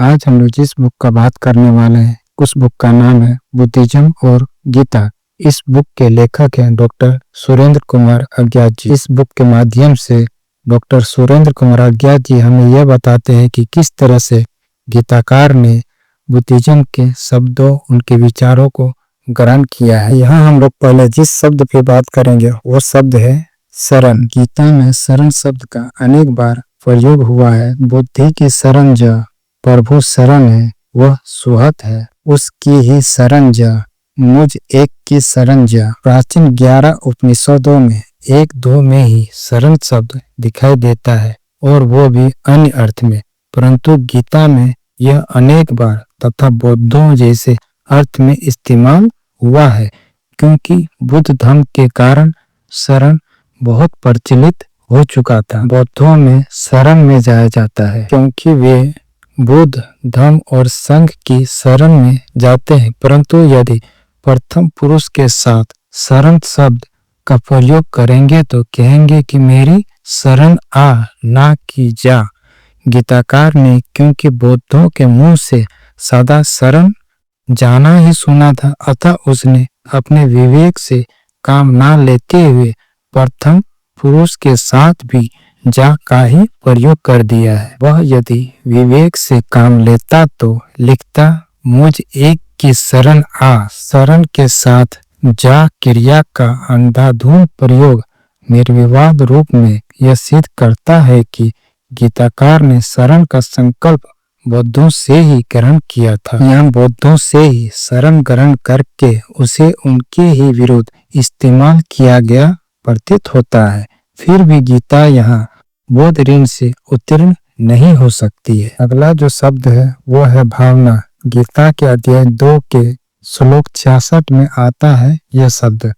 आज हम लोग जिस बुक का बात करने वाले हैं उस बुक का नाम है बुद्धिज्म और गीता। इस बुक के लेखक हैं डॉक्टर सुरेंद्र कुमार अज्ञात जी। इस बुक के माध्यम से डॉक्टर सुरेंद्र कुमार अज्ञात जी हमें यह बताते हैं कि किस तरह से गीताकार ने बुद्धिज्म के शब्दों, उनके विचारों को ग्रहण किया है। यहाँ हम लोग पहले जिस शब्द पे बात करेंगे वो शब्द है शरण। गीता में शरण शब्द का अनेक बार प्रयोग हुआ है। बुद्धि की शरण जा, प्रभु शरण है वह सुहत है, उसकी ही शरण जा, मुझ एक की शरण जा। प्राचीन 11 उपनिषदों में 1-2 में ही शरण शब्द दिखाई देता है और वो भी अन्य अर्थ में, परंतु गीता में यह अनेक बार तथा बौद्धों जैसे अर्थ में इस्तेमाल हुआ है, क्योंकि बुद्ध धर्म के कारण शरण बहुत प्रचलित हो चुका था। बौद्धों में शरण में जाया जाता है क्योंकि वे बुद्ध धर्म और संघ की शरण में जाते हैं, परंतु यदि प्रथम पुरुष के साथ शरण शब्द का प्रयोग करेंगे तो कहेंगे कि मेरी शरण आ, ना कि जा। गीताकार ने क्योंकि बौद्धों के मुंह से सदा शरण जाना ही सुना था, अतः उसने अपने विवेक से काम ना लेते हुए प्रथम पुरुष के साथ भी जा का ही प्रयोग कर दिया है। वह यदि विवेक से काम लेता तो लिखता मुझ एक की शरण आ। शरण के साथ जा क्रिया का अंधाधुंध प्रयोग निर्विवाद रूप में यह सिद्ध करता है कि गीताकार ने शरण का संकल्प बौद्धों से ही ग्रहण किया था। यहाँ बौद्धों से ही शरण ग्रहण करके उसे उनके ही विरुद्ध इस्तेमाल किया गया प्रतीत होता है। फिर भी गीता यहाँ बौद्ध ऋण से उत्तीर्ण नहीं हो सकती है। अगला जो शब्द है वो है भावना। गीता के अध्याय 2 के श्लोक 66 में आता है यह शब्द।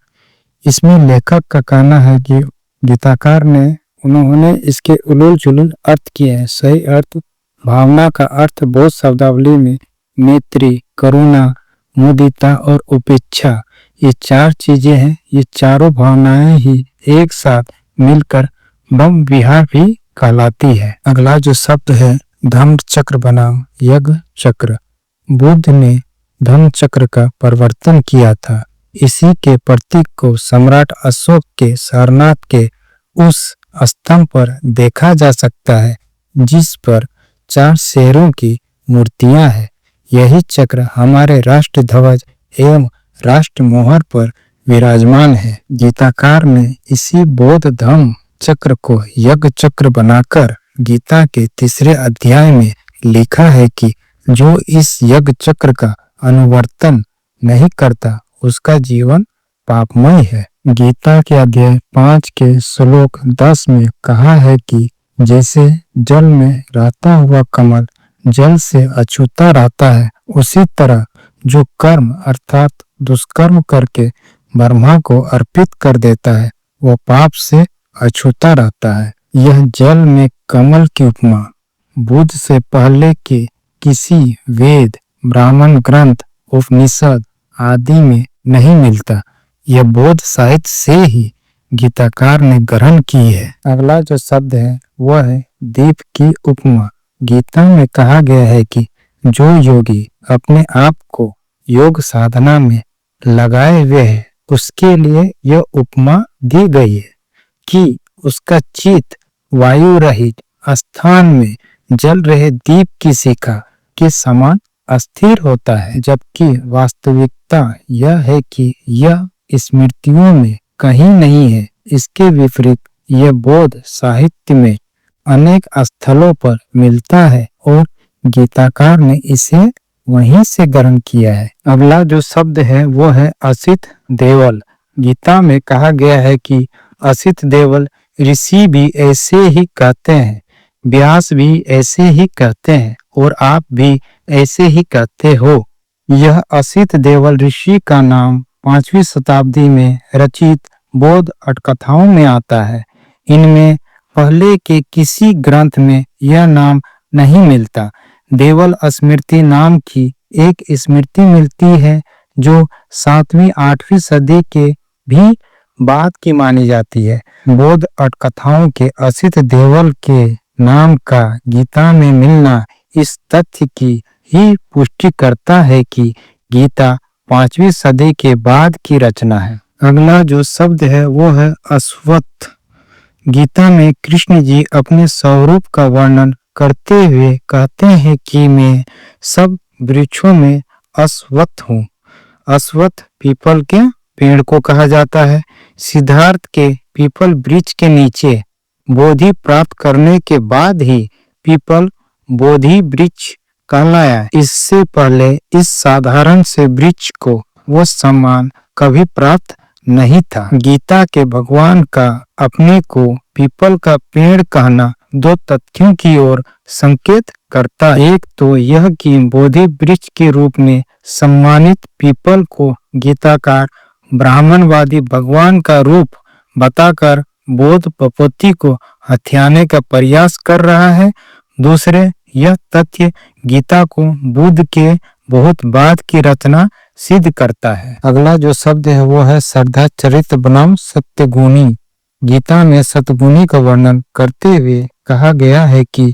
इसमें लेखक का कहना है कि गीताकार ने उन्होंने इसके उलूल जुलूल अर्थ किए हैं। सही अर्थ भावना का अर्थ बौद्ध शब्दावली में मैत्री, करुणा, मुदिता और उपेक्षा, ये 4 चीजें हैं। ये चारों भावनाएं ही एक साथ मिलकर ब्रह्म विहार भी कहलाती है। अगला जो शब्द है धम्म चक्र बनाम यज्ञ चक्र। बुद्ध ने धम्म चक्र का परिवर्तन किया था। इसी के प्रतीक को सम्राट अशोक के सारनाथ के उस स्तंभ पर देखा जा सकता है जिस पर 4 शेरों की मूर्तियां हैं। यही चक्र हमारे राष्ट्र ध्वज एवं राष्ट्र मोहर पर विराजमान है। गीताकार ने इसी बौद्ध धम्म चक्र को यज्ञ चक्र बनाकर गीता के 3 अध्याय में लिखा है कि जो इस यज्ञ चक्र का अनुवर्तन नहीं करता उसका जीवन पापमय है। गीता के अध्याय 5 के श्लोक 10 में कहा है कि जैसे जल में रहता हुआ कमल जल से अछूता रहता है, उसी तरह जो कर्म अर्थात दुष्कर्म करके ब्रह्मा को अर्पित कर देता है वो पाप से अछूता रहता है। यह जल में कमल की उपमा बुद्ध से पहले के किसी वेद, ब्राह्मण ग्रंथ, उपनिषद आदि में नहीं मिलता। यह बौद्ध साहित्य से ही गीताकार ने ग्रहण की है। अगला जो शब्द है वह है दीप की उपमा। गीता में कहा गया है कि जो योगी अपने आप को योग साधना में लगाए हुए है उसके लिए यह उपमा दी गई है कि उसका चित्त वायु रहित स्थान में जल रहे दीप की शिखा के समान अस्थिर होता है, जबकि वास्तविकता यह है कि यह स्मृतियों में कहीं नहीं है। इसके विपरीत यह बौद्ध साहित्य में अनेक स्थलों पर मिलता है और गीताकार ने इसे वहीं से ग्रहण किया है। अगला जो शब्द है वो है असित देवल। गीता में कहा गया है कि असित देवल ऋषि भी ऐसे ही कहते हैं, व्यास भी ऐसे ही कहते हैं और आप भी ऐसे ही कहते हो। यह असित देवल ऋषि का नाम 5वीं शताब्दी में रचित बौद्ध अटकथाओं में आता है। इनमें पहले के किसी ग्रंथ में यह नाम नहीं मिलता। देवल स्मृति नाम की एक स्मृति मिलती है जो 7वीं-8वीं सदी के भी बाद की मानी जाती है। बौद्ध अटकथाओं के असित देवल के नाम का गीता में मिलना इस तथ्य की ही पुष्टि करता है कि गीता 5वीं सदी के बाद की रचना है। अगला जो शब्द है वो है अश्वत्थ। गीता में कृष्ण जी अपने स्वरूप का वर्णन करते हुए कहते हैं कि मैं सब वृक्षों में अश्वत्थ हूँ। अश्वत्थ पीपल के पेड़ को कहा जाता है। सिद्धार्थ के पीपल वृक्ष के नीचे बोधि प्राप्त करने के बाद ही पीपल बोधि वृक्ष कहलाया। इससे पहले इस साधारण से वृक्ष को वो सम्मान कभी प्राप्त नहीं था। गीता के भगवान का अपने को पीपल का पेड़ कहना दो तथ्यों की ओर संकेत करता है। एक तो यह कि बोधि वृक्ष के रूप में सम्मानित पीपल को गीताकार ब्राह्मणवादी भगवान का रूप बताकर बौद्ध पपौती को हथियाने का प्रयास कर रहा है। दूसरे, यह तथ्य गीता को बुद्ध के बहुत बाद की रचना सिद्ध करता है। अगला जो शब्द है वो है श्रद्धा चरित्र बनाम सत्यगुणी। गीता में सतगुणी का वर्णन करते हुए कहा गया है कि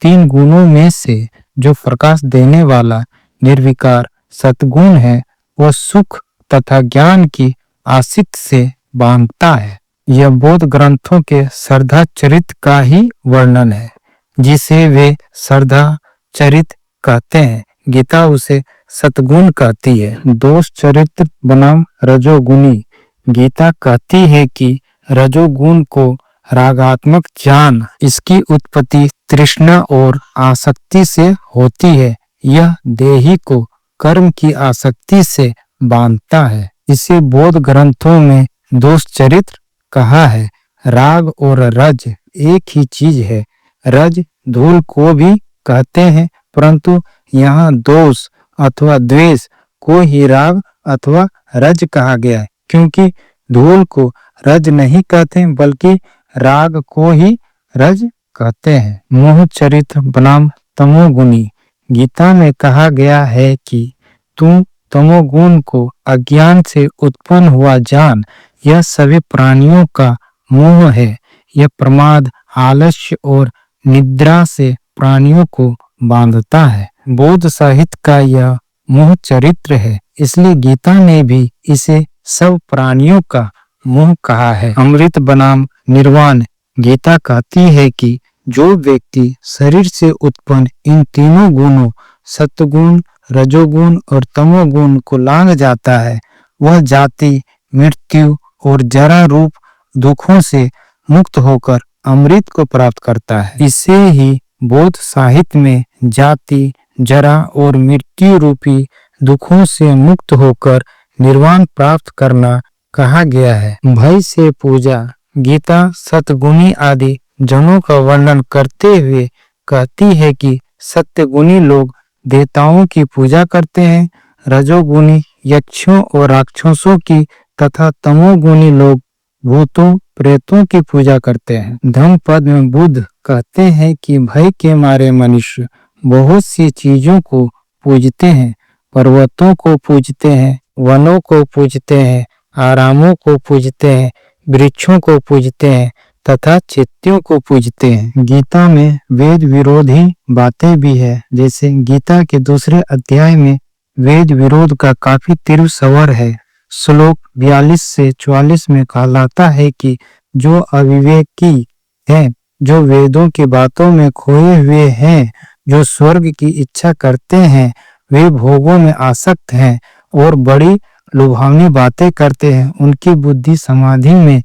3 गुणों में से जो प्रकाश देने वाला निर्विकार सतगुण है वो सुख तथा ज्ञान की आसक्ति से बांधता है। यह बौद्ध ग्रंथों के श्रद्धा चरित्र का ही वर्णन है जिसे वे श्रद्धा चरित्र कहते हैं। गीता उसे सतगुण कहती है। दोष चरित्र बनाम रजोगुणी। गीता कहती है कि रजोगुण को रागात्मक ज्ञान, इसकी उत्पत्ति तृष्णा और आसक्ति से होती है। यह देही को कर्म की आसक्ति से बांधता है। इसे बौद्ध ग्रंथों में दोष चरित्र कहा है। राग और रज एक ही चीज है। रज धूल को भी कहते हैं, परंतु यहाँ दोष अथवा द्वेष को ही राग अथवा रज कहा गया है, क्योंकि धूल को रज नहीं कहते बल्कि राग को ही रज कहते हैं। मोह चरित्र बनाम तमोगुणी। गीता में कहा गया है कि तू तमोगुण को अज्ञान से उत्पन्न हुआ जान। यह सभी प्राणियों का मोह है। यह प्रमाद, आलस्य और निद्रा से प्राणियों को बांधता है। बौद्ध साहित्य का यह मोह चरित्र है, इसलिए गीता ने भी इसे सब प्राणियों का मोह कहा है। अमृत बनाम निर्वाण। गीता कहती है कि जो व्यक्ति शरीर से उत्पन्न इन तीनों गुणों सत्वगुण, रजोगुण और तमोगुण को लांघ जाता है, वह जाति, मृत्यु और जरा रूप दुखों से मुक्त होकर अमृत को प्राप्त करता है। इसे ही बौद्ध साहित्य में जाति, जरा और मृत्यु रूपी दुखों से मुक्त होकर निर्वाण प्राप्त करना कहा गया है। भय से पूजा। गीता सतगुणी आदि जनों का वर्णन करते हुए कहती है कि सत्यगुणी लोग देवताओं की पूजा करते हैं, रजोगुणी यक्षों और राक्षसों की तथा तमोगुणी लोग भूतों प्रेतों की पूजा करते हैं। धम्मपद में बुद्ध कहते हैं कि भय के मारे मनुष्य बहुत सी चीजों को पूजते हैं। पर्वतों को पूजते हैं, वनों को पूजते हैं, आरामों को पूजते हैं, वृक्षों को पूजते हैं तथा चैत्यों को पूजते हैं। गीता में वेद विरोधी बातें भी है, जैसे गीता के दूसरे अध्याय में वेद विरोध का काफी तीव्र स्वर है। श्लोक 42 से 44 में कहलाता है कि जो अविवेकी हैं, जो वेदों की बातों में खोए हुए हैं, जो स्वर्ग की इच्छा करते हैं, वे भोगों में आसक्त हैं और बड़ी लुभावनी बातें करते हैं, उनकी बुद्धि समाधि में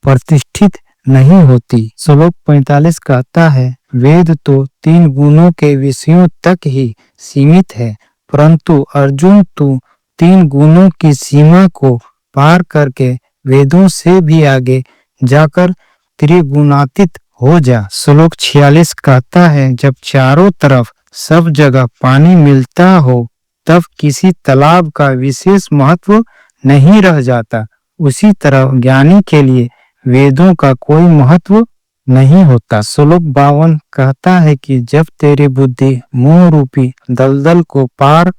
प्रतिष्ठित नहीं होती। श्लोक 45 कहता है, वेद तो 3 गुणों के विषयों तक ही सीमित है, परंतु अर्जुन तू 3 गुणों की सीमा को पार करके वेदों से भी आगे जाकर त्रिगुणातीत हो जा। श्लोक 46 कहता है, जब चारों तरफ सब जगह पानी मिलता हो तब किसी तालाब का विशेष महत्व नहीं रह जाता। उसी तरह ज्ञानी के लिए वेदों का कोई महत्व नहीं होता। श्लोक 52 कहता है कि जब तेरी बुद्धि मोह रूपी दलदल को पार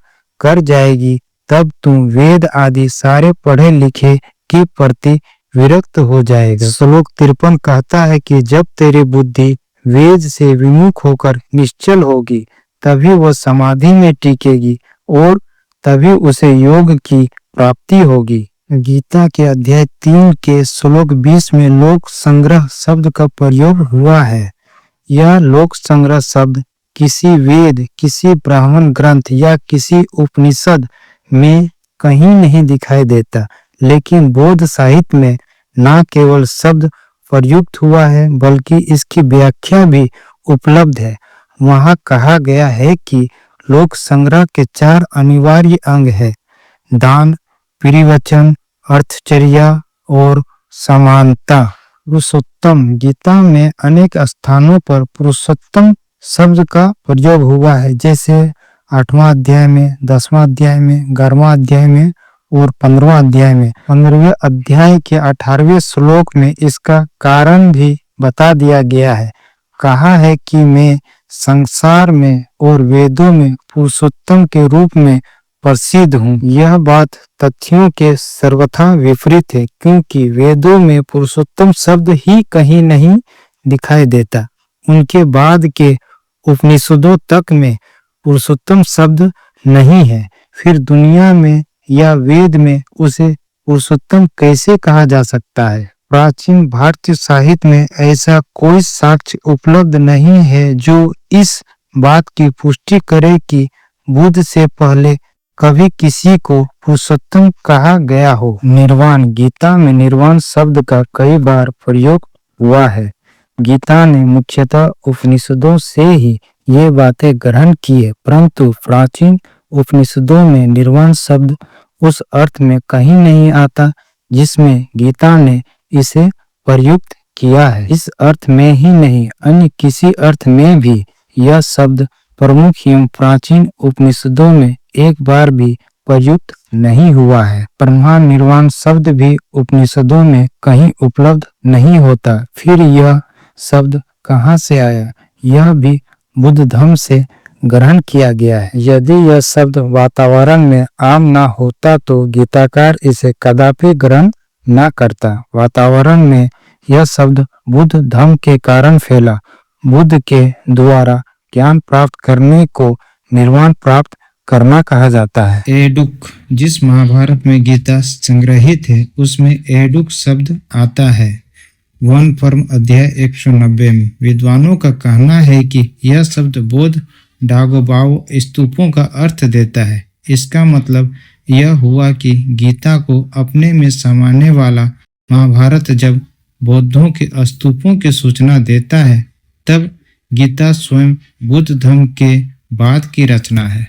कर जाएगी तब तुम वेद आदि सारे पढ़े लिखे के प्रति विरक्त हो जाएगा। श्लोक 53 कहता है कि जब तेरी बुद्धि वेद से विमुख होकर निश्चल होगी तभी वह समाधि में टिकेगी और तभी उसे योग की प्राप्ति होगी। गीता के अध्याय 3 के श्लोक 20 में लोक संग्रह शब्द का प्रयोग हुआ है। यह लोक संग्रह शब्द किसी वेद, किसी ब्राह्मण ग्रंथ या किसी उपनिषद में कहीं नहीं दिखाई देता, लेकिन बौद्ध साहित्य में न केवल शब्द प्रयुक्त हुआ है बल्कि इसकी व्याख्या भी उपलब्ध है। वहाँ कहा गया है कि लोक संग्रह के 4 अनिवार्य अंग हैं: दान, परिवचन, अर्थचर्या और समानता। पुरुषोत्तम, गीता में अनेक स्थानों पर पुरुषोत्तम शब्द का प्रयोग हुआ है, जैसे 8वां अध्याय में, 10वां अध्याय में, 11वां अध्याय में और 15वां अध्याय में। 15वें अध्याय के 18वें श्लोक में इसका कारण भी बता दिया गया है। कहा है कि मैं संसार में और वेदों में पुरुषोत्तम के रूप में प्रसिद्ध हूँ। यह बात तथ्यों के सर्वथा विपरीत है, क्योंकि वेदों में पुरुषोत्तम शब्द ही कहीं नहीं दिखाई देता। उनके बाद के उपनिषदों तक में पुरुषोत्तम शब्द नहीं है। फिर दुनिया में या वेद में उसे पुरुषोत्तम कैसे कहा जा सकता है? प्राचीन भारतीय साहित्य में ऐसा कोई साक्ष्य उपलब्ध नहीं है जो इस बात की पुष्टि करे कि बुद्ध से पहले कभी किसी को पुरुषोत्तम कहा गया हो। निर्वाण, गीता में निर्वाण शब्द का कई बार प्रयोग हुआ है। गीता ने मुख्यतः उपनिषदों से ही ये बातें ग्रहण की है, परंतु प्राचीन उपनिषदों में निर्वाण शब्द उस अर्थ में कहीं नहीं आता जिसमें गीता ने इसे प्रयुक्त किया है। इस अर्थ में ही नहीं, अन्य किसी अर्थ में भी यह शब्द प्रमुख एवं प्राचीन उपनिषदों में एक बार भी प्रयुक्त नहीं हुआ है। ब्रह्म निर्वाण शब्द भी उपनिषदों में कहीं उपलब्ध नहीं होता। फिर यह शब्द कहाँ से आया? यह भी बुद्ध धर्म से ग्रहण किया गया है। यदि यह शब्द वातावरण में आम ना होता तो गीताकार इसे कदापि ग्रहण न करता। वातावरण में यह शब्द बुद्ध धर्म के कारण फैला। बुद्ध के द्वारा ज्ञान प्राप्त करने को निर्वाण प्राप्त करना कहा जाता है। एडुक, जिस महाभारत में गीता संग्रहित है उसमें एडुक शब्द आता है। वन पर्व अध्याय 190 में विद्वानों का कहना है कि यह शब्द बौद्ध डागोबाओ स्तूपों का अर्थ देता है। इसका मतलब यह हुआ कि गीता को अपने में समाने वाला महाभारत जब बौद्धों के स्तूपों की सूचना देता है, तब गीता स्वयं बुद्ध धर्म के बाद की रचना है।